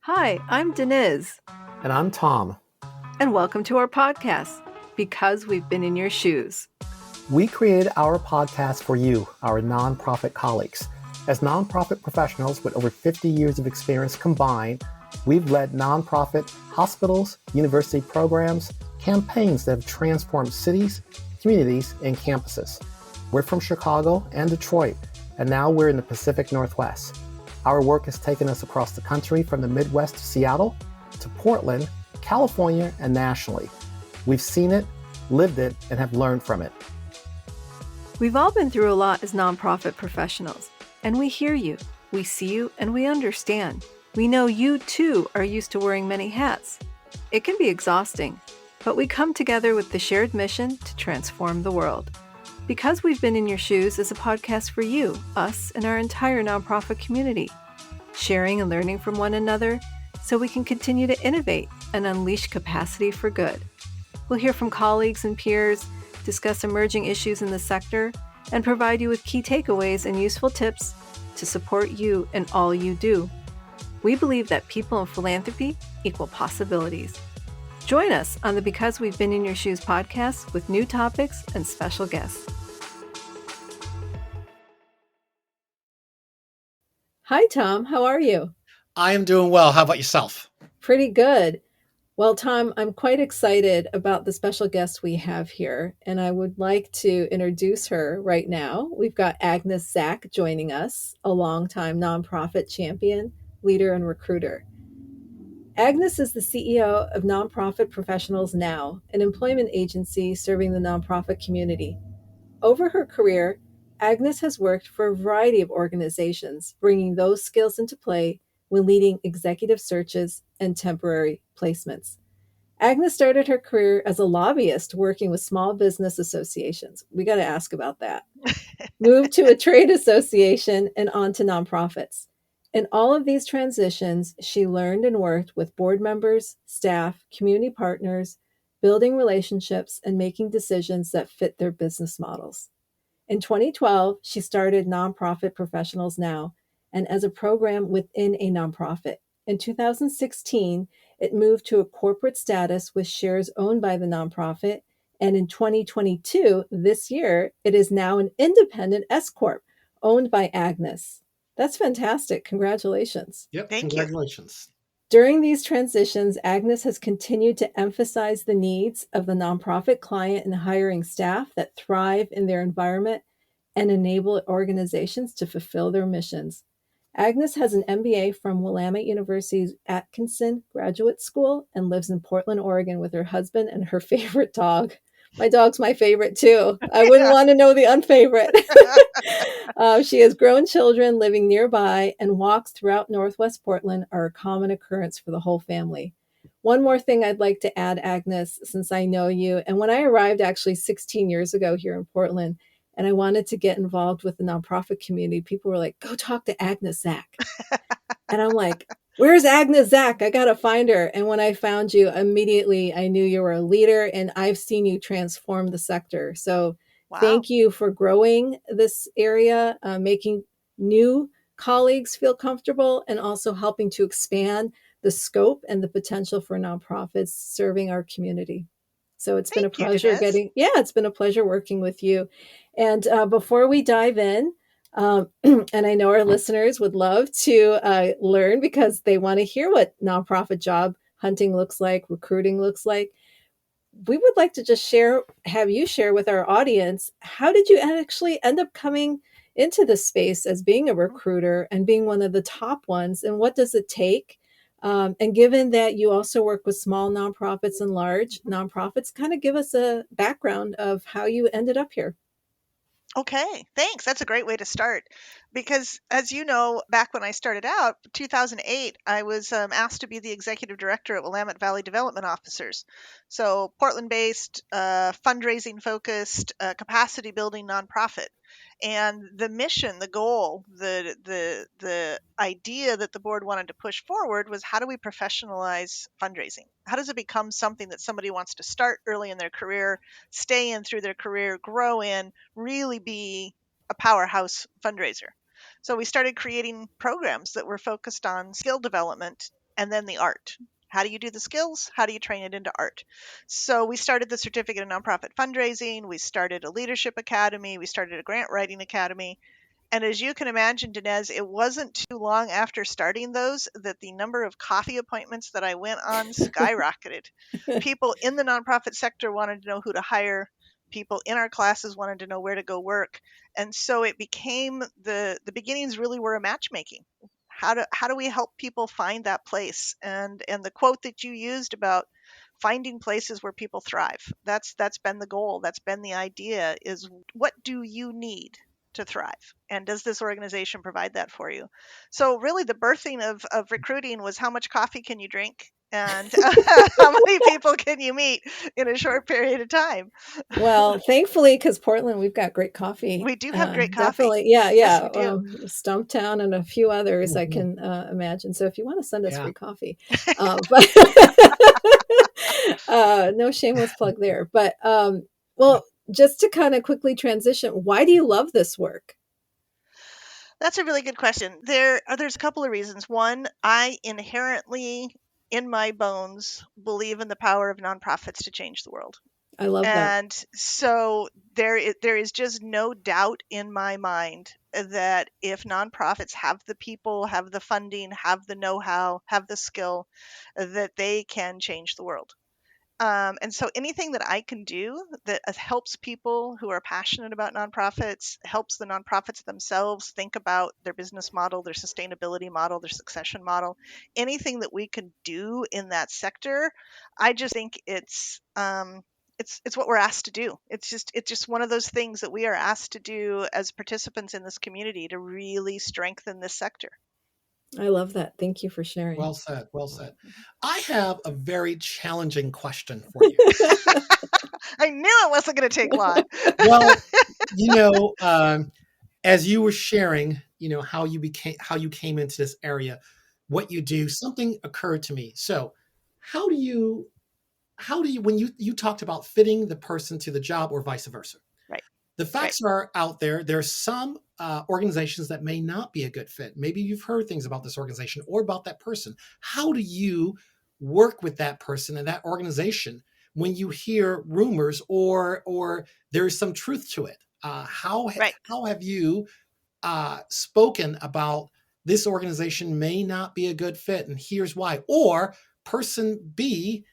Hi, I'm Denise. And I'm Tom. And welcome to our podcast, Because We've Been in Your Shoes. We created our podcast for you, our nonprofit colleagues. As nonprofit professionals with over 50 years of experience combined, we've led nonprofit hospitals, university programs, campaigns that have transformed cities, communities, and campuses. We're from Chicago and Detroit, and now we're in the Pacific Northwest. Our work has taken us across the country from the Midwest to Seattle, to Portland, California, and nationally. We've seen it, lived it, and have learned from it. We've all been through a lot as nonprofit professionals, and we hear you, we see you, and we understand. We know you, too, are used to wearing many hats. It can be exhausting, but we come together with the shared mission to transform the world. Because We've Been in Your Shoes is a podcast for you, us, and our entire nonprofit community, sharing and learning from one another so we can continue to innovate and unleash capacity for good. We'll hear from colleagues and peers, discuss emerging issues in the sector, and provide you with key takeaways and useful tips to support you in all you do. We believe that people and philanthropy equal possibilities. Join us on the Because We've Been in Your Shoes podcast with new topics and special guests. Hi, Tom. How are you? I am doing well. How about yourself? Pretty good. Well, Tom, I'm quite excited about the special guest we have here, and I would like to introduce her right now. We've got Agnes Zach joining us, a longtime nonprofit champion, leader, and recruiter. Agnes is the CEO of Nonprofit Professionals Now, an employment agency serving the nonprofit community. Over her career, Agnes has worked for a variety of organizations, bringing those skills into play when leading executive searches and temporary placements. Agnes started her career as a lobbyist working with small business associations. We got to ask about that. Moved to a trade association and on to nonprofits. In all of these transitions, she learned and worked with board members, staff, community partners, building relationships, and making decisions that fit their business models. In 2012, she started Nonprofit Professionals Now, and as a program within a nonprofit. In 2016, it moved to a corporate status with shares owned by the nonprofit, and in 2022, this year, it is now an independent S-Corp owned by Agnes. That's fantastic. Congratulations. Yep, Thank you. congratulations. During these transitions, Agnes has continued to emphasize the needs of the nonprofit client in hiring staff that thrive in their environment and enable organizations to fulfill their missions. Agnes has an MBA from Willamette University's Atkinson Graduate School and lives in Portland, Oregon with her husband and her favorite dog. My dog's my favorite too. I wouldn't want to know the unfavorite. She has grown children living nearby, and walks throughout Northwest Portland are a common occurrence for the whole family. One more thing I'd like to add, Agnes, since I know you, and when I arrived actually 16 years ago here in Portland, and I wanted to get involved with the nonprofit community, people were like, go talk to Agnes Zach. And I'm like, where's Agnes Zach? I got to find her. And when I found you, immediately I knew you were a leader, and I've seen you transform the sector. So Wow. Thank you for growing this area, making new colleagues feel comfortable, and also helping to expand the scope and the potential for nonprofits serving our community. So it's been a Thank you, pleasure Denise. it's been a pleasure working with you. And before we dive in, and I know our listeners would love to learn, because they want to hear what nonprofit job hunting looks like, recruiting looks like. We would like to just have you share with our audience, how did you actually end up coming into this space as being a recruiter and being one of the top ones, and what does it take? And given that you also work with small nonprofits and large nonprofits, kind of give us a background of how you ended up here. Okay, thanks. That's a great way to start. Because as you know, back when I started out, 2008, I was asked to be the executive director at Willamette Valley Development Officers. So Portland-based, fundraising focused, capacity building nonprofit. And the mission, the goal, the idea that the board wanted to push forward was, how do we professionalize fundraising? How does it become something that somebody wants to start early in their career, stay in through their career, grow in, really be a powerhouse fundraiser? So we started creating programs that were focused on skill development and then the art. How do you do the skills? How do you train it into art? So we started the Certificate of Nonprofit Fundraising. We started a Leadership Academy. We started a Grant Writing Academy. And as you can imagine, Dinez, it wasn't too long after starting those that the number of coffee appointments that I went on skyrocketed. People in the nonprofit sector wanted to know who to hire. People in our classes wanted to know where to go work. And so it became the beginnings really were a matchmaking. How do we help people find that place? And the quote that you used about finding places where people thrive, that's been the goal. That's been the idea, is what do you need to thrive, and does this organization provide that for you? So really the birthing of recruiting was, how much coffee can you drink, and how many people can you meet in a short period of time? Well, thankfully, because Portland, we've got great coffee. We do have great coffee. Definitely. Yeah, Yes, yeah. we do. Stumptown and a few others I Mhm. can imagine. So if you want to send us Yeah. free coffee, but no shameless plug there. But well, just to kind of quickly transition, why do you love this work? That's a really good question. There's a couple of reasons. One, I inherently, in my bones, believe in the power of nonprofits to change the world. I love that. And so there is just no doubt in my mind that if nonprofits have the people, have the funding, have the know-how, have the skill, that they can change the world. And so anything that I can do that helps people who are passionate about nonprofits, helps the nonprofits themselves think about their business model, their sustainability model, their succession model, anything that we can do in that sector, I just think it's what we're asked to do. It's just one of those things that we are asked to do as participants in this community to really strengthen this sector. I love that. Thank you for sharing. Well said. Well said. I have a very challenging question for you. I knew it wasn't going to take long. Well, you know, as you were sharing, how you came into this area, what you do, something occurred to me. So, how do you when you talked about fitting the person to the job or vice versa? Right. The Right. facts are out there. There's some organizations that may not be a good fit. Maybe you've heard things about this organization or about that person. How do you work with that person and that organization when you hear rumors or there's some truth to it? Right. How have you spoken about this organization may not be a good fit and here's why? Or person B,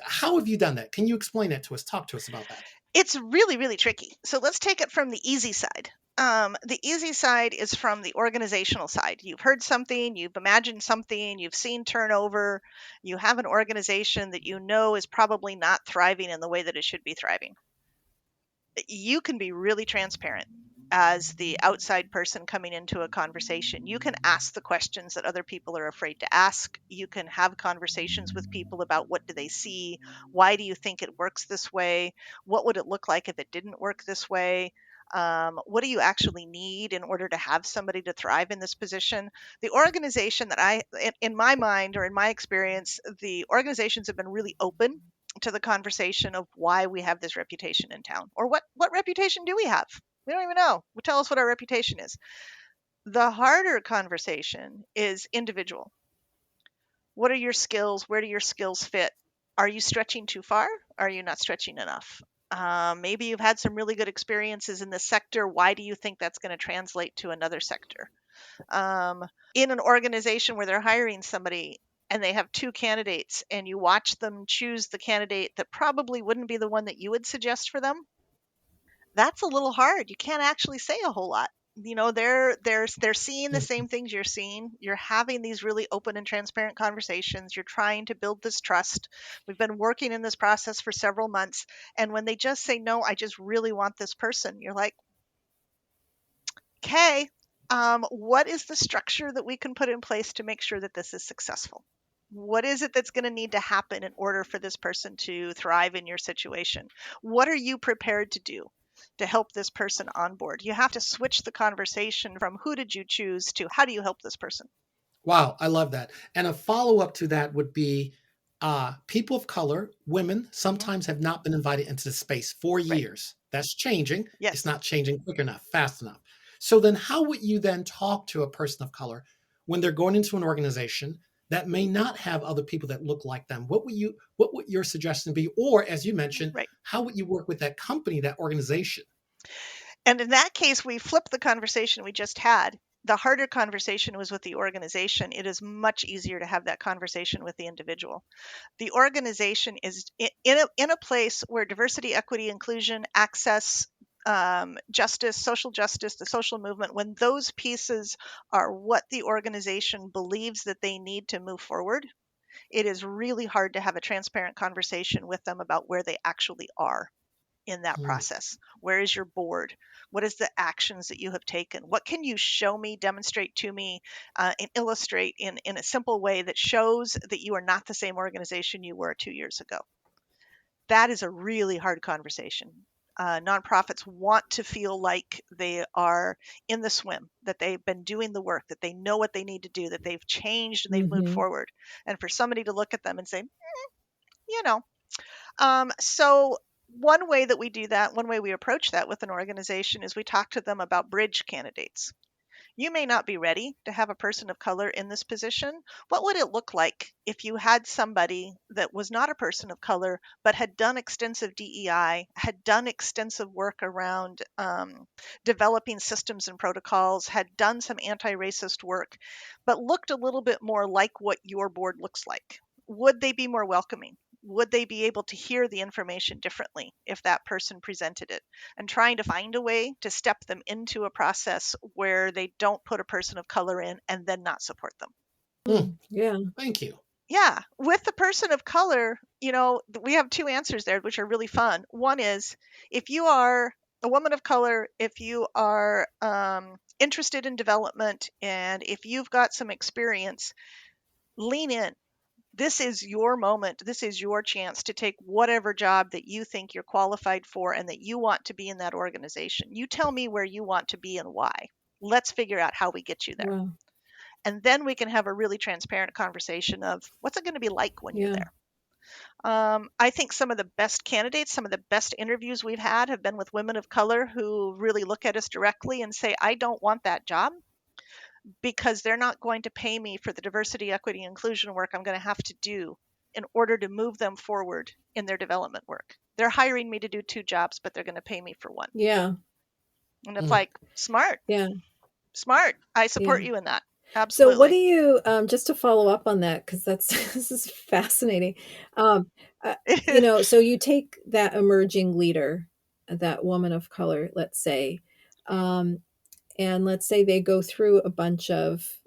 how have you done that? Can you explain that to us? Talk to us about that. It's really, really tricky. So let's take it from the easy side. The easy side is from the organizational side. You've heard something, you've imagined something, you've seen turnover, you have an organization that you know is probably not thriving in the way that it should be thriving. You can be really transparent as the outside person coming into a conversation. You can ask the questions that other people are afraid to ask. You can have conversations with people about, what do they see? Why do you think it works this way? What would it look like if it didn't work this way? What do you actually need in order to have somebody to thrive in this position? The organization that in my mind or in my experience, the organizations have been really open to the conversation of why we have this reputation in town, or what reputation do we have? We don't even know. Tell us what our reputation is. The harder conversation is individual. What are your skills? Where do your skills fit? Are you stretching too far? Are you not stretching enough? Maybe you've had some really good experiences in this sector. Why do you think that's going to translate to another sector? In an organization where they're hiring somebody and they have two candidates, and you watch them choose the candidate that probably wouldn't be the one that you would suggest for them, that's a little hard. You can't actually say a whole lot. They're seeing the same things you're seeing. You're having these really open and transparent conversations. You're trying to build this trust. We've been working in this process for several months, and when they just say, no, I just really want this person, you're like, okay, what is the structure that we can put in place to make sure that this is successful? What is it that's going to need to happen in order for this person to thrive in your situation? What are you prepared to do to help this person on board? You have to switch the conversation from who did you choose to how do you help this person? Wow, I love that. And a follow up to that would be people of color, women, Hmm. sometimes have not been invited into the space for Right. years. That's changing. It's Yes. not changing quick enough, fast enough. So then, how would you then talk to a person of color when they're going into an organization? that may not have other people that look like them? What would your suggestion be? Or as you mentioned, Right. how would you work with that company, that organization? And in that case, we flip the conversation we just had. The harder conversation was with the organization. It is much easier to have that conversation with the individual. The organization is in a place where diversity, equity, inclusion, access, justice, social justice, the social movement, when those pieces are what the organization believes that they need to move forward, it is really hard to have a transparent conversation with them about where they actually are in that Mm, process. Where is your board? What is the actions that you have taken? What can you show me, demonstrate to me, and illustrate in a simple way that shows that you are not the same organization you were 2 years ago? That is a really hard conversation. Nonprofits want to feel like they are in the swim, that they've been doing the work, that they know what they need to do, that they've changed and they've moved Mm-hmm. forward. And for somebody to look at them and say, you know, so one way that we do that, one way we approach that with an organization is we talk to them about bridge candidates. You may not be ready to have a person of color in this position. What would it look like if you had somebody that was not a person of color, but had done extensive DEI, had done extensive work around developing systems and protocols, had done some anti racist work, but looked a little bit more like what your board looks like? Would they be more welcoming? Would they be able to hear the information differently if that person presented it? And trying to find a way to step them into a process where they don't put a person of color in and then not support them. mm, Yeah. thank you. Yeah, with the person of color, we have two answers there, which are really fun. One is if you are a woman of color, if you are interested in development, and if you've got some experience, lean in. This is your moment. This is your chance to take whatever job that you think you're qualified for and that you want to be in that organization. You tell me where you want to be and why. Let's figure out how we get you there. Wow. And then we can have a really transparent conversation of what's it going to be like when you're Yeah. there. I think some of the best candidates, some of the best interviews we've had have been with women of color who really look at us directly and say, I don't want that job because they're not going to pay me for the diversity, equity, inclusion work I'm going to have to do in order to move them forward in their development work. They're hiring me to do two jobs, but they're going to pay me for one. Yeah. And it's Mm. like, smart, Yeah. smart. I Yeah. support you in that. So what do Absolutely. you, just to follow up on that, because that's this is fascinating. Um, so you take that emerging leader, that woman of color, let's say, um, and let's say they go through a bunch of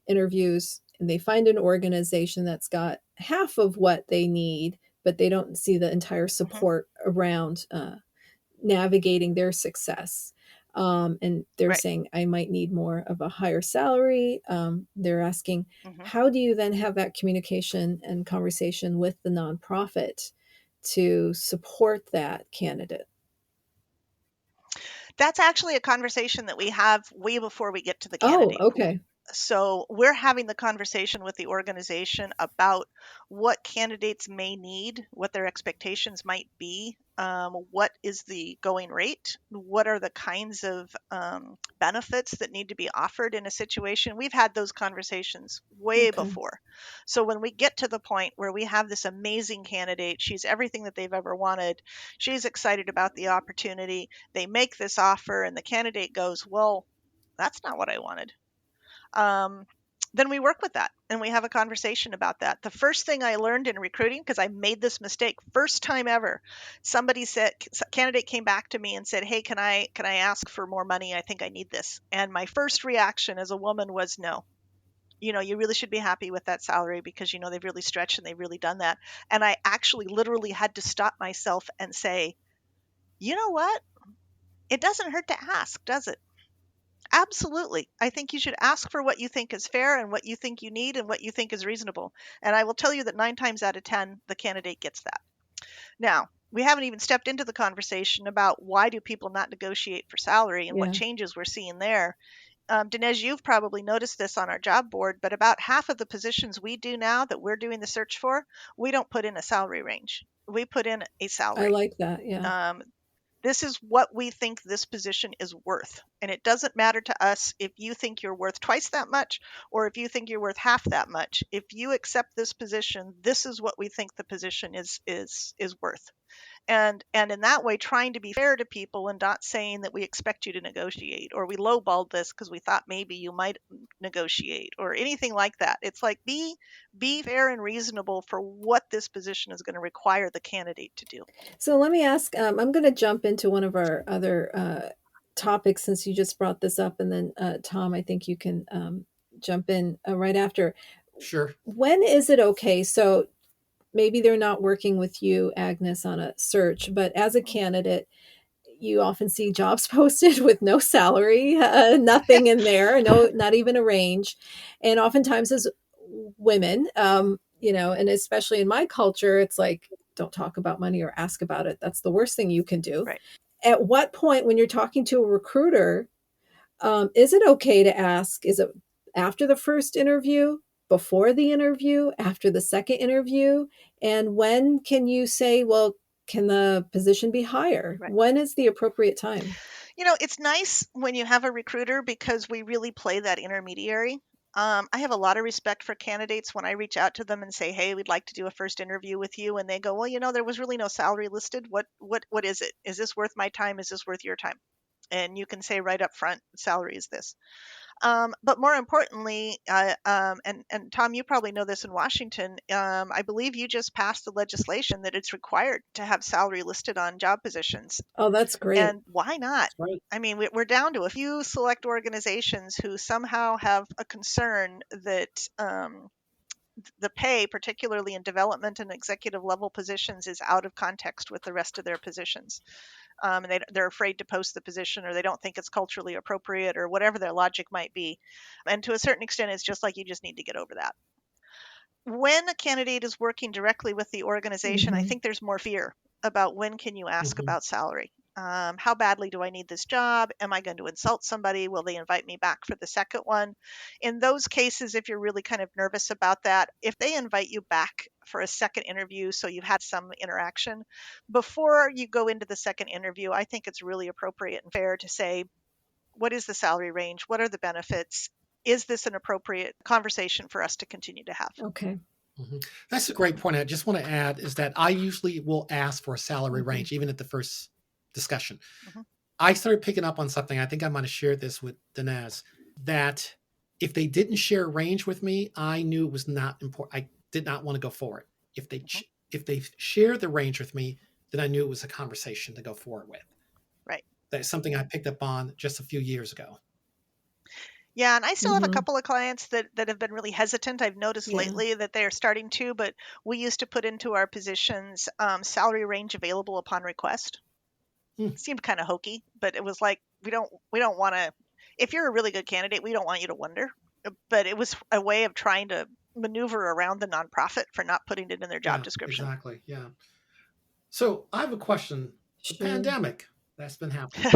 interviews and they find an organization that's got half of what they need, but they don't see the entire Mhm. support around navigating their success. And they're Right. saying, I might need more of a higher salary. They're asking, Mhm. how do you then have that communication and conversation with the nonprofit to support that candidate? That's actually a conversation that we have way before we get to the Oh, candidate pool. okay. So we're having the conversation with the organization about what candidates may need, what their expectations might be, what is the going rate, what are the kinds of benefits that need to be offered in a situation. We've had those conversations way Okay. before. So when we get to the point where we have this amazing candidate, she's everything that they've ever wanted, she's excited about the opportunity, they make this offer, and the candidate goes, well, that's not what I wanted. um, then we work with that and we have a conversation about that. The first thing I learned in recruiting, because I made this mistake first time ever, somebody said, candidate came back to me and said, hey, can I ask for more money? I think I need this. And my first reaction as a woman was no. You really should be happy with that salary because they've really stretched and they've really done that. And I actually literally had to stop myself and say, you know what, it doesn't hurt to ask, does it? Absolutely. I think you should ask for what you think is fair and what you think you need and what you think is reasonable. And I will tell you that 9 times out of 10, the candidate gets that. Now, we haven't even stepped into the conversation about why do people not negotiate for salary and what Yeah. changes we're seeing there. Dinesh, you've probably noticed this on our job board, but about half of the positions we do now that we're doing the search for, we don't put in a salary range. We put in a I salary. like that. Yeah. Um, This is what we think this position is worth. And it doesn't matter to us if you think you're worth twice that much or if you think you're worth half that much. If you accept this position, this is what we think the position is worth. And in that way, trying to be fair to people and not saying that we expect you to negotiate or we lowballed this because we thought maybe you might negotiate or anything like that. It's like be fair and reasonable for what this position is going to require the candidate to do. So let me ask, I'm going to jump into one of our other topics since you just brought this up. And then, Tom, I think you can jump in right after. Sure. When is it okay? So maybe they're not working with you, Agnes, on a search, but as a candidate, you often see jobs posted with no salary, nothing in there, no, not even a range. And oftentimes as women, and especially in my culture, it's like, don't talk about money or ask about it. That's the worst thing you can do. Right. At what point, when you're talking to a recruiter, is it okay to ask, is it after the first interview, before the interview, after the second interview? And when can you say, well, can the position be higher? Right. When is the appropriate time? It's nice when you have a recruiter because we really play that intermediary. I have a lot of respect for candidates when I reach out to them and say, "Hey, we'd like to do a first interview with you," and they go, "Well, there was really no salary listed. What is it? Is this worth my time? Is this worth your time?" And you can say right up front, "Salary is this." But more importantly, and Tom, you probably know this in Washington. I believe you just passed the legislation that it's required to have salary listed on job positions. Oh, that's great. And why not? That's right. I mean, we're down to a few select organizations who somehow have a concern that the pay, particularly in development and executive level positions, is out of context with the rest of their positions. And they're afraid to post the position, or they don't think it's culturally appropriate, or whatever their logic might be. And to a certain extent, it's just like you just need to get over that. When a candidate is working directly with the organization, I think there's more fear about when can you ask about salary. How badly do I need this job? Am I going to insult somebody? Will they invite me back for the second one? In those cases, if you're really kind of nervous about that, if they invite you back for a second interview, so you've had some interaction, before you go into the second interview, I think it's really appropriate and fair to say, what is the salary range? What are the benefits? Is this an appropriate conversation for us to continue to have? Okay. That's a great point. I just want to add is that I usually will ask for a salary range, even at the first discussion. I started picking up on something. I think I might have shared this with Dinesh, that if they didn't share a range with me, I knew it was not important. I did not want to go for it. If they shared the range with me, then I knew it was a conversation to go forward with. Right. That's something I picked up on just a few years ago. Yeah, and I still have a couple of clients that have been really hesitant. I've noticed Yeah. lately that they're starting to, but we used to put into our positions salary range available upon request. Seemed kind of hokey, but it was like we don't want to. If you're a really good candidate, we don't want you to wonder. But it was a way of trying to maneuver around the nonprofit for not putting it in their job description. Exactly. Yeah. So I have a question. The pandemic that's been happening.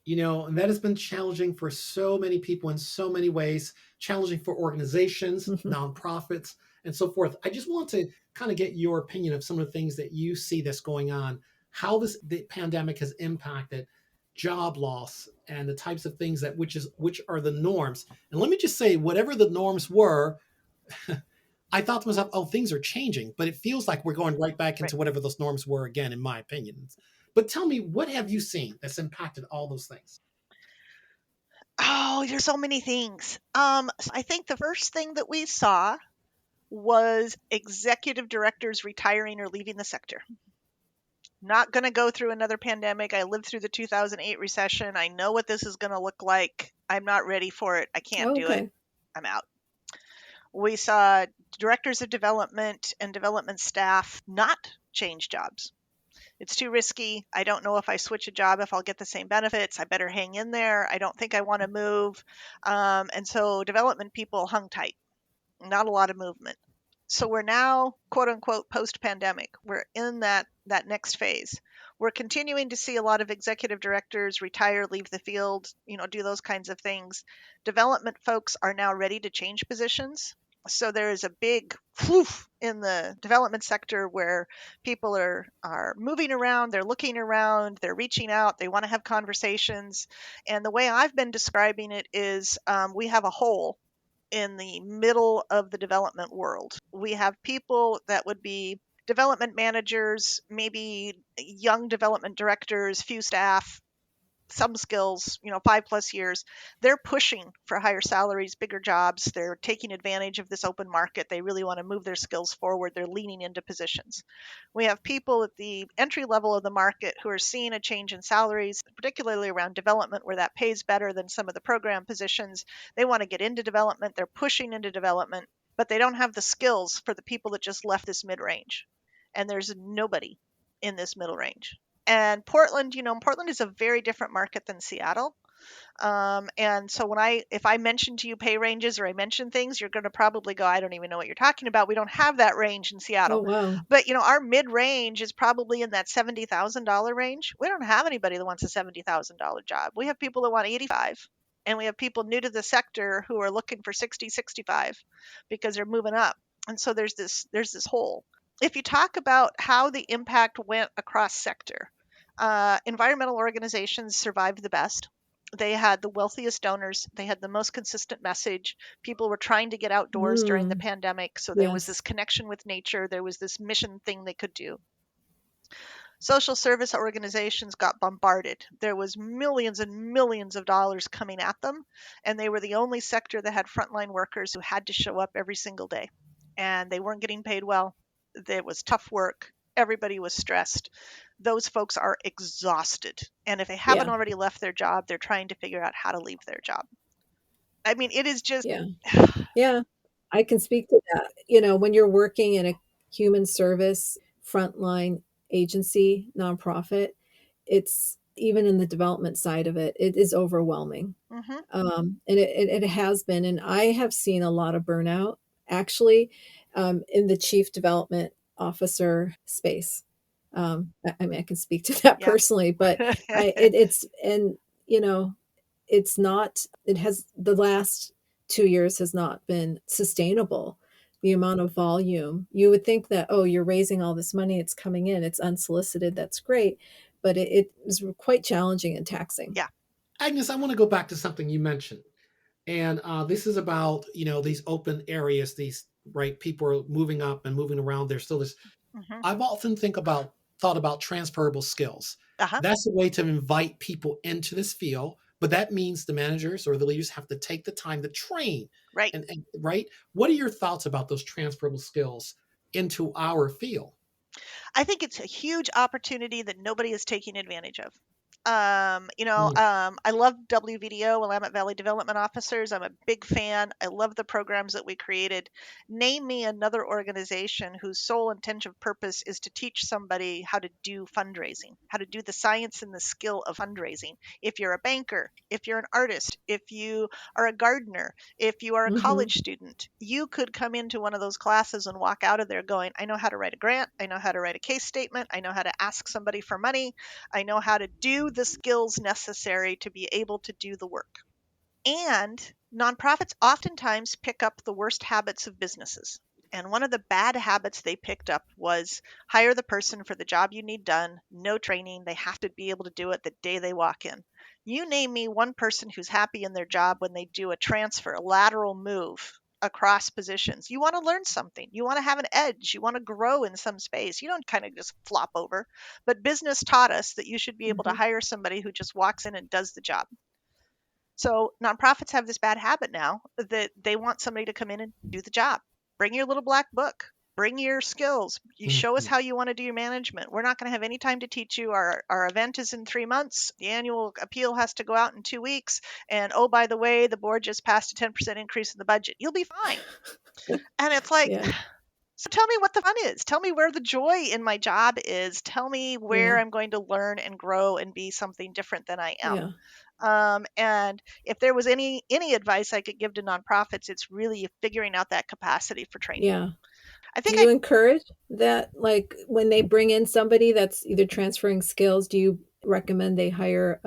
And that has been challenging for so many people in so many ways, challenging for organizations, nonprofits, and so forth. I just want to kind of get your opinion of some of the things that you see that's going on, how the pandemic has impacted job loss and the types of things which are the norms. And let me just say, whatever the norms were, I thought to myself, oh, things are changing, but it feels like we're going right back into whatever those norms were again, in my opinion. But tell me, what have you seen that's impacted all those things? Oh, there's so many things. So I think the first thing that we saw was executive directors retiring or leaving the sector. Not going to go through another pandemic. I lived through the 2008 recession. I know what this is going to look like. I'm not ready for it. I can't do it. I'm out. We saw directors of development and development staff not change jobs. It's too risky. I don't know if I switch a job if I'll get the same benefits. I better hang in there. I don't think I want to move. And so development people hung tight. Not a lot of movement. So we're now, quote unquote, post-pandemic. We're in that next phase. We're continuing to see a lot of executive directors retire, leave the field, do those kinds of things. Development folks are now ready to change positions. So there is a big whoof in the development sector where people are moving around, they're looking around, they're reaching out, they want to have conversations. And the way I've been describing it is we have a hole in the middle of the development world. We have people that would be development managers, maybe young development directors, few staff, some skills, 5+ years. They're pushing for higher salaries, bigger jobs. They're taking advantage of this open market. They really want to move their skills forward. They're leaning into positions. We have people at the entry level of the market who are seeing a change in salaries, particularly around development, where that pays better than some of the program positions. They want to get into development. They're pushing into development, but they don't have the skills for the people that just left this mid range. And there's nobody in this middle range. And Portland, Portland is a very different market than Seattle. And so if I mention to you pay ranges or I mention things, you're going to probably go, I don't even know what you're talking about. We don't have that range in Oh, Seattle. wow. But, our mid range is probably in that $70,000 range. We don't have anybody that wants a $70,000 job. We have people that want 85. And we have people new to the sector who are looking for 60, 65 because they're moving up. And so there's this hole. If you talk about how the impact went across sector, environmental organizations survived the best. They had the wealthiest donors. They had the most consistent message. People were trying to get outdoors during the Mm, pandemic. So there was this yes. connection with nature. There was this mission thing they could do. Social service organizations got bombarded. There was millions and millions of dollars coming at them, and they were the only sector that had frontline workers who had to show up every single day. And they weren't getting paid well. It was tough work. Everybody was stressed. Those folks are exhausted. And if they haven't Yeah. already left their job, they're trying to figure out how to leave their job. I mean, it is just, Yeah. Yeah. I can speak to that. When you're working in a human service frontline agency, nonprofit, it's even in the development side of it, it is overwhelming. mhm, And it has been. And I have seen a lot of burnout actually in the chief development officer space. I mean, I can speak to that yeah. personally, but and you know, it's not, it has, the last 2 years has not been sustainable. The amount of volume, you would think that, oh, you're raising all this money, it's coming in, it's unsolicited, that's great. But it was quite challenging and taxing. Yeah. Agnes, I want to go back to something you mentioned. And this is about, these open areas, these, right, people are moving up and moving around. There's still this, hmm I've often thought about transferable skills. Uh-huh. That's a way to invite people into this field, but that means the managers or the leaders have to take the time to train. Right. And right, what are your thoughts about those transferable skills into our field? I think it's a huge opportunity that nobody is taking advantage of. Mm. I love WVDO, Willamette Valley Development Officers. I'm a big fan. I love the programs that we created. Name me another organization whose sole intention of purpose is to teach somebody how to do fundraising, how to do the science and the skill of fundraising. If you're a banker, if you're an artist, if you are a gardener, if you are a Hmm. college student, you could come into one of those classes and walk out of there going, I know how to write a grant. I know how to write a case statement. I know how to ask somebody for money. I know how to do the skills necessary to be able to do the work. And nonprofits oftentimes pick up the worst habits of businesses. And one of the bad habits they picked up was hire the person for the job you need done, no training. They have to be able to do it the day they walk in. You name me one person who's happy in their job when they do a transfer, a lateral move across positions. You want to learn something. You want to have an edge. You want to grow in some space. You don't kind of just flop over. But business taught us that you should be able to Hmm. hire somebody who just walks in and does the job. So nonprofits have this bad habit now that they want somebody to come in and do the job. Bring your little black book. Bring your skills. You show us Mhm. how you want to do your management. We're not going to have any time to teach you. Our event is in 3 months. The annual appeal has to go out in 2 weeks. And oh, by the way, the board just passed a 10% increase in the budget. You'll be fine. And it's like, Yeah. so tell me what the fun is. Tell me where the joy in my job is. Tell me where Yeah. I'm going to learn and grow and be something different than I am. Yeah. And if there was any advice I could give to nonprofits, it's really figuring out that capacity for training. Yeah. I Do think you encourage that, like when they bring in somebody that's either transferring skills, do you recommend they hire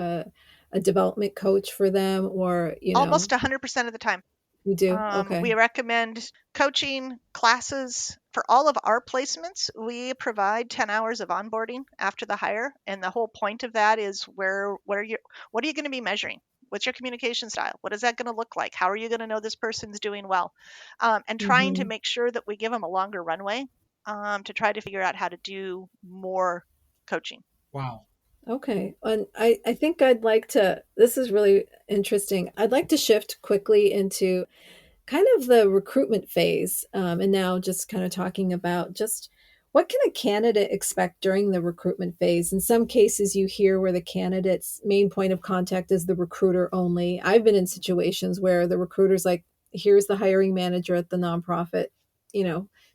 a development coach for them, or almost 100% of the time. You do? Okay. We recommend coaching classes for all of our placements. We provide 10 hours of onboarding after the hire, and the whole point of that is what are you going to be measuring? What's your communication style? What is that going to look like? How are you going to know this person's doing well? And trying to make sure that we give them a longer runway to try to figure out how to do more coaching. Wow. Okay. And I think I'd like to, this is really interesting. I'd like to shift quickly into kind of the recruitment phase. And now just kind of talking about just what can a candidate expect during the recruitment phase? In some cases, you hear where the candidate's main point of contact is the recruiter only. I've been in situations where the recruiter's like, here's the hiring manager at the nonprofit,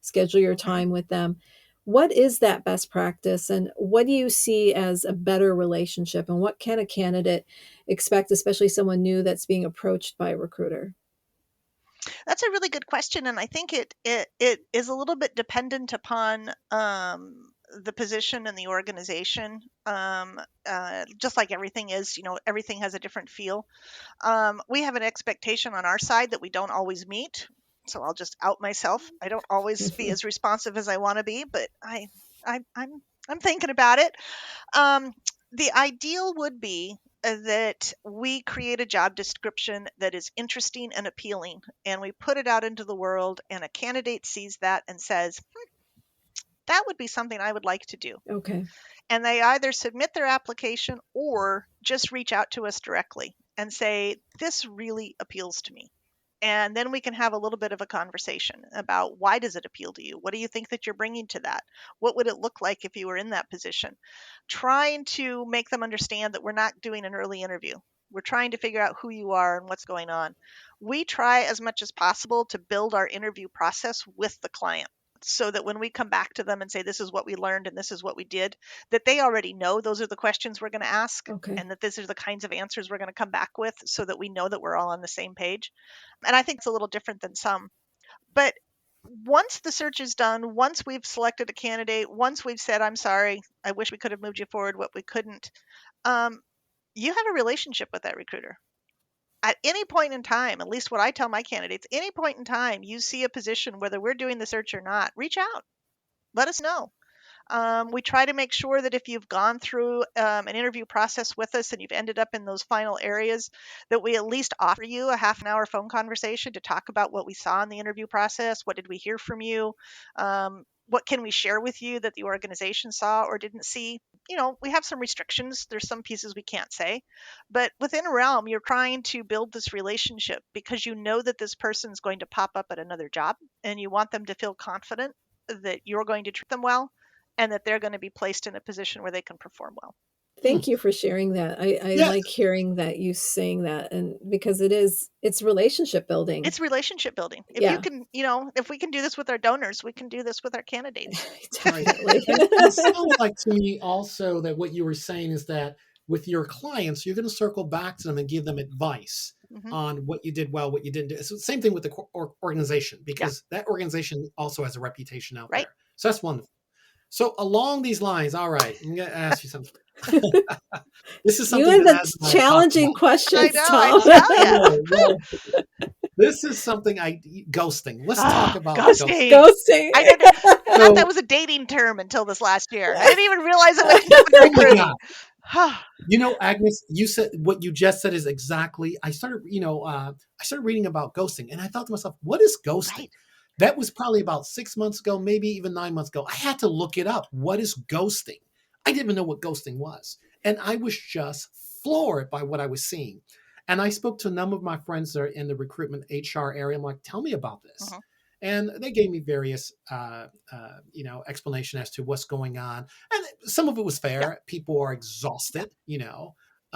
schedule your time with them. What is that best practice, and what do you see as a better relationship, and what can a candidate expect, especially someone new that's being approached by a recruiter? That's a really good question, and I think it is a little bit dependent upon the position and the organization. Just like everything is, everything has a different feel. We have an expectation on our side that we don't always meet. So I'll just out myself. I don't always be as responsive as I want to be, but I'm thinking about it. The ideal would be that we create a job description that is interesting and appealing, and we put it out into the world, and a candidate sees that and says, that would be something I would like to do. Okay. And they either submit their application or just reach out to us directly and say, this really appeals to me. And then we can have a little bit of a conversation about, why does it appeal to you? What do you think that you're bringing to that? What would it look like if you were in that position? Trying to make them understand that we're not doing an early interview. We're trying to figure out who you are and what's going on. We try as much as possible to build our interview process with the client, so that when we come back to them and say, this is what we learned and this is what we did, that they already know those are the questions we're going to ask. Okay. And that these are the kinds of answers we're going to come back with, so that we know that we're all on the same page. And I think it's a little different than some. But once the search is done, once we've selected a candidate, once we've said, I'm sorry, I wish we could have moved you forward, what we couldn't, you have a relationship with that recruiter. At any point in time, at least what I tell my candidates, any point in time you see a position, whether we're doing the search or not, reach out. Let us know. We try to make sure that if you've gone through an interview process with us and you've ended up in those final areas, that we at least offer you a half an hour phone conversation to talk about what we saw in the interview process. What did we hear from you? What can we share with you that the organization saw or didn't see? We have some restrictions. There's some pieces we can't say. But within a realm, you're trying to build this relationship because you know that this person's going to pop up at another job, and you want them to feel confident that you're going to treat them well, and that they're going to be placed in a position where they can perform well. Thank you for sharing that. I Yeah. like hearing that, you saying that, and because it's relationship building. It's relationship building. If Yeah. you can, if we can do this with our donors, we can do this with our candidates. Definitely. And it sounds like to me also that what you were saying is that with your clients, you're going to circle back to them and give them advice on what you did well, what you didn't do. It's the same thing with the organization, because that organization also has a reputation out there. So that's wonderful. So along these lines, all right, I'm going to ask you something. This is something you and that the challenging questions, I Tom. know, well, this is something ghosting. Let's talk about ghosting. Ghosting. I thought that was a dating term until this last year. I didn't even realize it was Agnes, you said what you just said is exactly. I started reading about ghosting, and I thought to myself, what is ghosting? Right. That was probably about 6 months ago, maybe even 9 months ago. I had to look it up. What is ghosting? I didn't even know what ghosting was. And I was just floored by what I was seeing. And I spoke to a number of my friends that are in the recruitment HR area. I'm like, tell me about this. And they gave me various, explanation as to what's going on. And some of it was fair. Yeah. People are exhausted,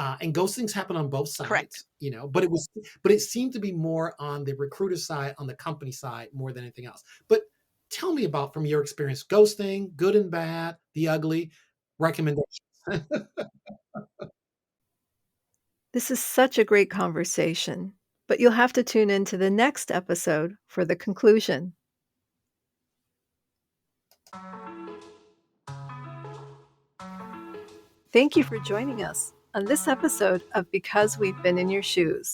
and ghostings happen on both sides, correct. But it seemed to be more on the recruiter side, on the company side, more than anything else. But tell me about, from your experience, ghosting, good and bad, the ugly, recommendations. This is such a great conversation, but you'll have to tune in to the next episode for the conclusion. Thank you for joining us on this episode of Because We've Been in Your Shoes.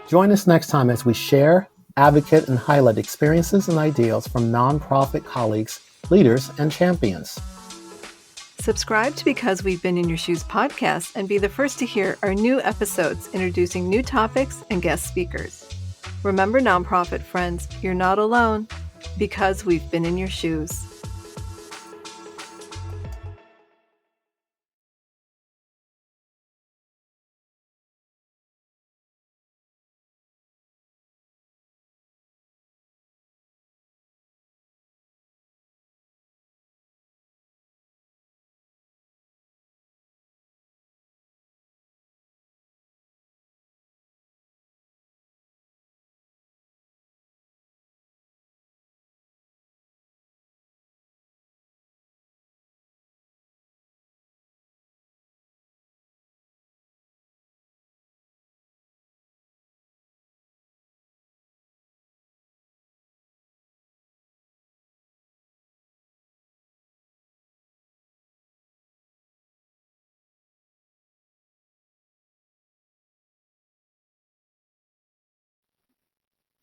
Join us next time as we share, advocate, and highlight experiences and ideals from nonprofit colleagues, leaders, and champions. Subscribe to Because We've Been in Your Shoes podcast and be the first to hear our new episodes introducing new topics and guest speakers. Remember, nonprofit friends, you're not alone because we've been in your shoes.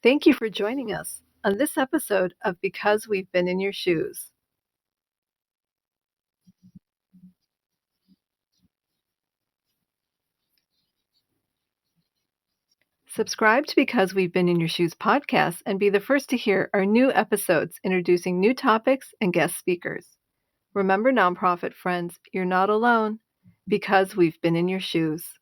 Thank you for joining us on this episode of Because We've Been in Your Shoes. Subscribe to Because We've Been in Your Shoes podcast and be the first to hear our new episodes introducing new topics and guest speakers. Remember, nonprofit friends, you're not alone because we've been in your shoes.